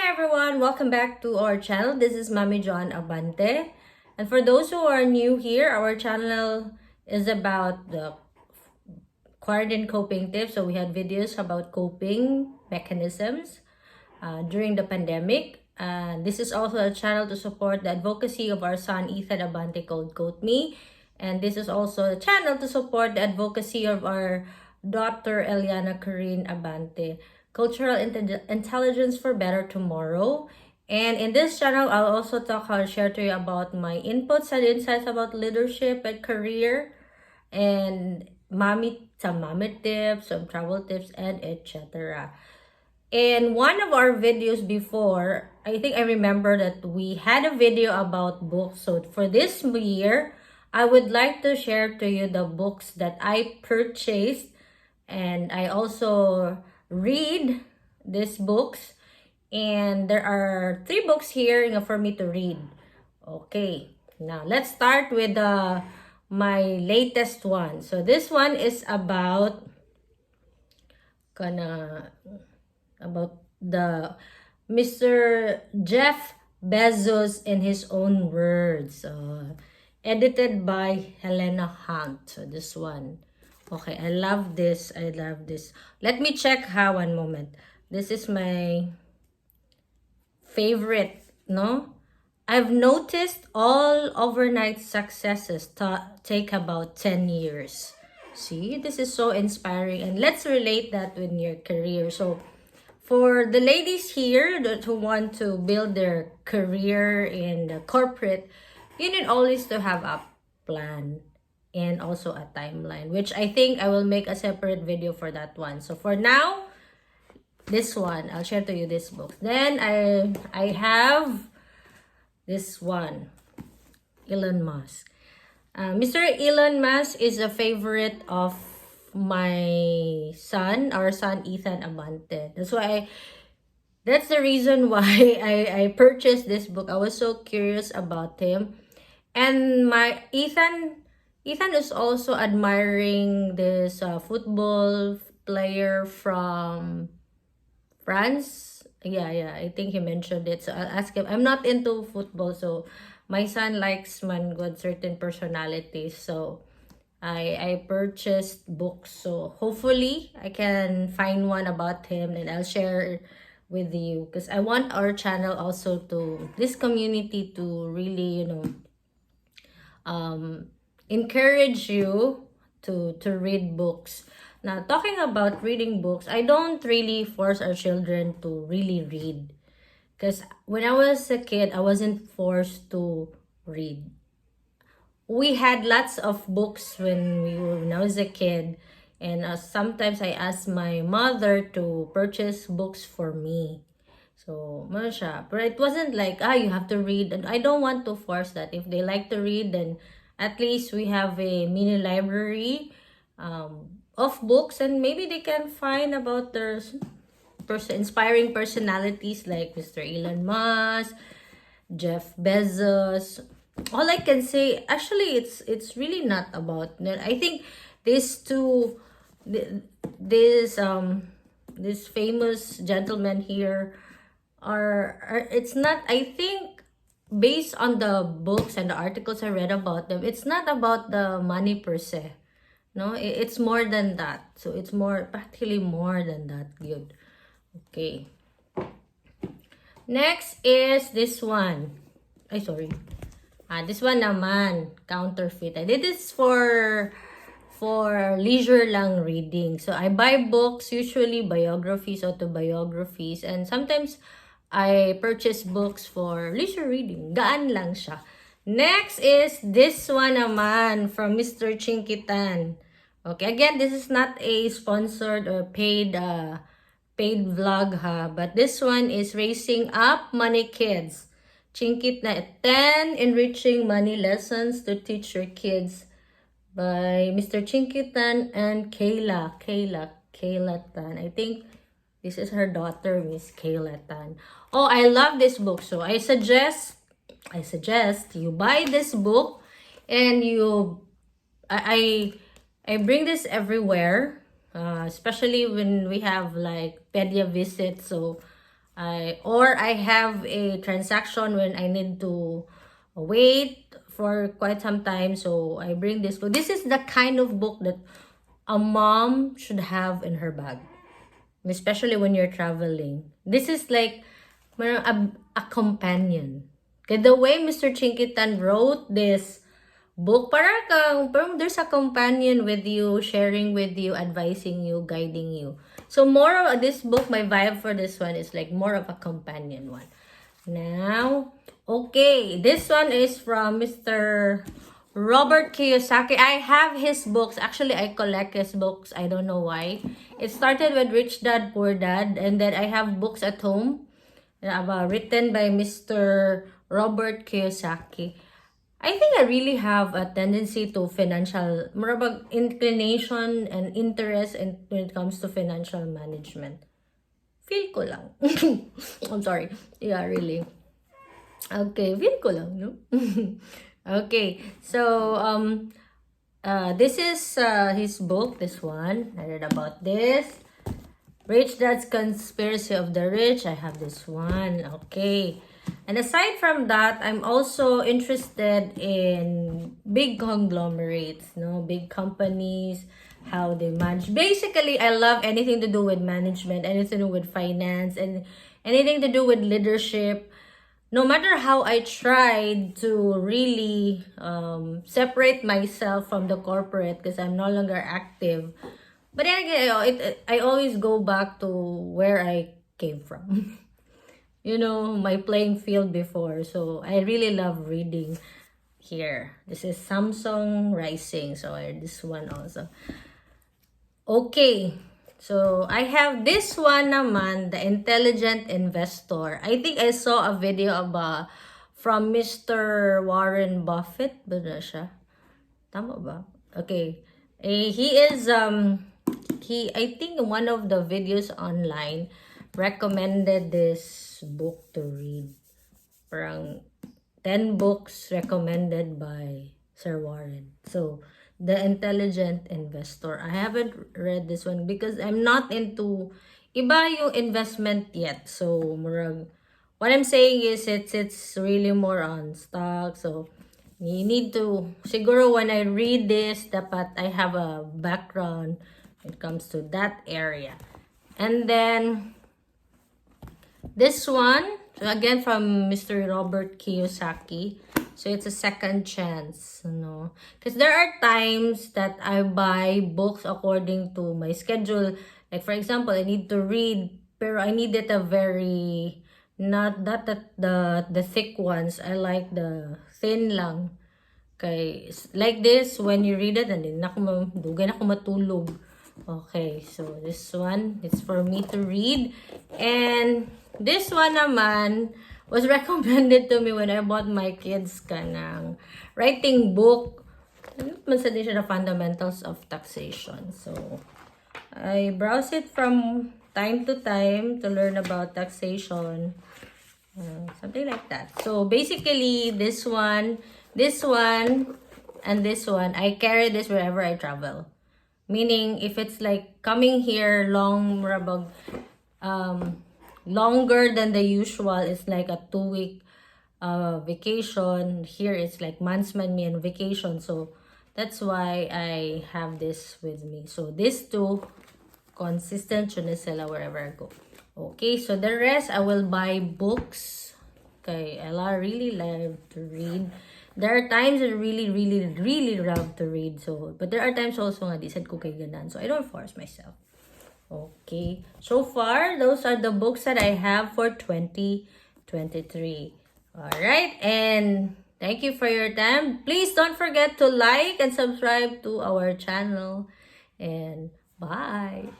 Hi everyone, welcome back to our channel. This is Mami Joan Abante. And for those who are new here, our channel is about the quarantine coping tips. So we had videos about coping mechanisms during the pandemic. This is also a channel to support the advocacy of our son Ethan Abante called Quote Me. And this is also a channel to support the advocacy of our daughter Eliana Corinne Abante. Cultural Intelligence for Better Tomorrow. And in this channel, I'll share to you about my inputs and insights about leadership and career, and some mommy tips, some travel tips, and etc. In one of our videos before, I think I remember that we had a video about books. So for this year, I would like to share to you the books that I purchased, and I also read these books. And there are 3 books here for me to read. Okay, now let's start with my latest one. So this one is about the Mr. Jeff Bezos in his own words. Edited by Helena Hunt. So this one. Okay, I love this. I love this. Let me check how. One moment. This is my favorite, no? I've noticed all overnight successes take about 10 years. See, this is so inspiring. And let's relate that with your career. So, for the ladies here who want to build their career in the corporate, you need always to have a plan and also a timeline, which I think I will make a separate video for that one. So for now, this one, I'll share to you this book. Then I have this one, Elon Musk. Mr. Elon Musk is a favorite of my son, our son Ethan Abante. That's the reason why I purchased this book. I was so curious about him. And my Ethan is also admiring this football player from France. Yeah, I think he mentioned it. So I'll ask him. I'm not into football, so my son likes man good certain personalities. So I purchased books. So hopefully I can find one about him and I'll share with you, because I want our channel also to this community to really, encourage you to read books. Now, talking about reading books, I don't really force our children to really read. Because when I was a kid, I wasn't forced to read. We had lots of books when I was a kid. And sometimes I asked my mother to purchase books for me. So, siya. But it wasn't like, you have to read. And I don't want to force that. If they like to read, then at least we have a mini library of books, and maybe they can find about their inspiring personalities like Mr. Elon Musk, Jeff Bezos. All I can say, actually, it's really not about. I think these two, this famous gentleman here are it's not. I think based on the books and the articles I read about them, it's not about the money per se. No, it's more than that. So it's practically more than that. Good. Okay. Next is this one. Sorry. This one naman, counterfeit. I did this for leisure lang reading. So I buy books, usually biographies, autobiographies, and sometimes I purchase books for leisure reading. Gaan lang siya. Next is this one naman from Mr. Chinkitan. Okay, again, this is not a sponsored or paid vlog ha, but this one is Raising Up Money Kids. Chinkit na 10 enriching money lessons to teach your kids by Mr. Chinkitan and Kayla Tan. I think this is her daughter, Miss Kayla Tan. Oh, I love this book. So I suggest you buy this book, and I bring this everywhere, especially when we have like pedia visits. So I have a transaction when I need to wait for quite some time, so I bring this book. This is the kind of book that a mom should have in her bag, especially when you're traveling. This is like a companion. Okay, the way Mr. Chinkitan wrote this book, parang there's a companion with you, sharing with you, advising you, guiding you. So more of this book, my vibe for this one is like more of a companion one. Now, okay, this one is from Mr. Robert Kiyosaki. I have his books. Actually, I collect his books. I don't know why. It started with Rich Dad, Poor Dad, and then I have books at home written by Mr. Robert Kiyosaki. I think I really have a tendency to financial, marabag inclination and interest when it comes to financial management. Feel ko lang. I'm sorry. Yeah, really. Okay, feel ko lang, no? Okay, so this is his book, this one. I read about this. Rich Dad's Conspiracy of the Rich. I have this one. Okay. And aside from that, I'm also interested in big conglomerates, no, big companies, how they manage. Basically, I love anything to do with management, anything to do with finance, and anything to do with leadership. No matter how I tried to really separate myself from the corporate because I'm no longer active. But then again, I always go back to where I came from. You know, my playing field before. So I really love reading here. This is Samsung Rising. So I read this one also. Okay. So I have this one naman, The Intelligent Investor. I think I saw a video about from Mr. Warren Buffett. Ba na siya? Tama ba? Okay. He is I think one of the videos online recommended this book to read. Parang 10 books recommended by Sir Warren. So, The Intelligent Investor. I haven't read this one because I'm not into iba yung investment yet. So, what I'm saying is it's really more on stock. So, you need to, siguro when I read this, dapat I have a background when it comes to that area. And then, this one, so again from Mr. Robert Kiyosaki. So it's a second chance, you know. Because there are times that I buy books according to my schedule. Like for example, I need to read, pero I need it a very, not that the thick ones. I like the thin lang. Okay, like this, when you read it, and then dugay na ako matulog. Okay, so this one, it's for me to read. And this one naman was recommended to me when I bought my kids kanang writing book. Mansa din siya na Fundamentals of Taxation. So, I browse it from time to time to learn about taxation. Something like that. So, basically, this one, and this one, I carry this wherever I travel. Meaning, if it's like coming here longer than the usual, it's like a 2-week vacation. Here, it's like months man me and vacation. So, that's why I have this with me. So, these two, consistent, yun na sila wherever I go. Okay, so the rest, I will buy books. Okay, I really love to read. There are times I really love to read. So, but there are times also nga, di sad ko kay ganan. So, I don't force myself. Okay. So far, those are the books that I have for 2023. Alright. And thank you for your time. Please don't forget to like and subscribe to our channel. And bye.